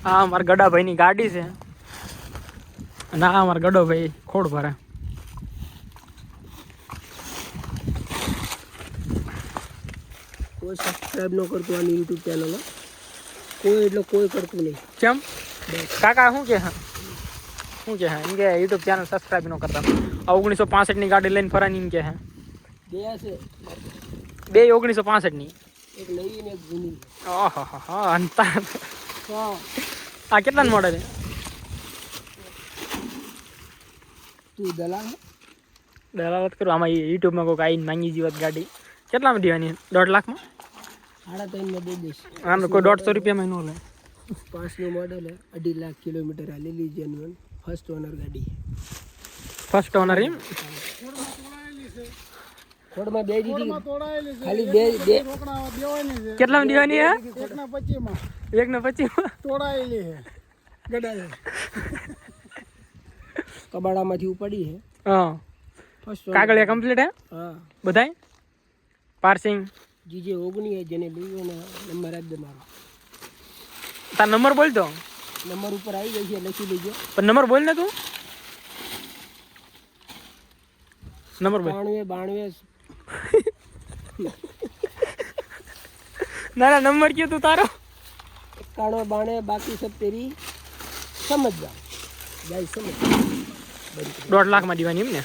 આ અમારા ગડાભાઈની ગાડી છે અને આ અમારા ગડોભાઈ ખોડ ભરે. કોઈ સબસ્ક્રાઇબ ન કરતું આની યુટ્યુબ ચેનલ, કોઈ એટલે કોઈ કરતું નહીં. કેમ કાકા શું કે હા શું કે હા એમ કે યુટ્યુબ ચેનલ સબસ્ક્રાઇબ ન કરતા? 1965 ની ગાડી લઈને ફરાની એમ કે હે. બે છે, બે 1965 ની, એક નવી ને એક જૂની. ઓહો હા અંતા. હા આ કેટલા મોડેલ છે? તું દલાલ દલાલત કરું આમાં યુટ્યુબમાં કોઈ આવીને માંગી જીવત ગાડી કેટલામાં દેવાની? 1.5 લાખમાં? 3.5 દે દઈશ. આમ કોઈ 150 રૂપિયામાં ન લે. 5 નું મોડેલ હે, 2.5 લાખ કિલોમીટર હાલેલી જેન્યુઅન ફર્સ્ટ ઓનર ગાડી. ફર્સ્ટ ઓનર એમ? થોડમાં બે દીધી ખાલી બે કેટલામાં દેવાની હે? 1.25 માં 1.25 તોડાયેલી હે ગડાય. કબાડામાંથી ઉપડી હે. હા ફર્સ્ટ કાગળિયા કમ્પ્લીટ હે હા બધાય? પાર્સિંગ જીજે 19 હે, જેને લઈ ને નંબર આપી દે મારો. તાર નંબર બોલ તો. નંબર ઉપર આવી ગઈ છે, લખી લેજો. પણ નંબર બોલ ને તું. નંબર બોલ. 92 ના ના નંબર કયો તું તારો. 91 બાકી સબ તેરી સમજ જા. ગાય સમજ. 1.5 લાખમાં દેવાની એમ ને?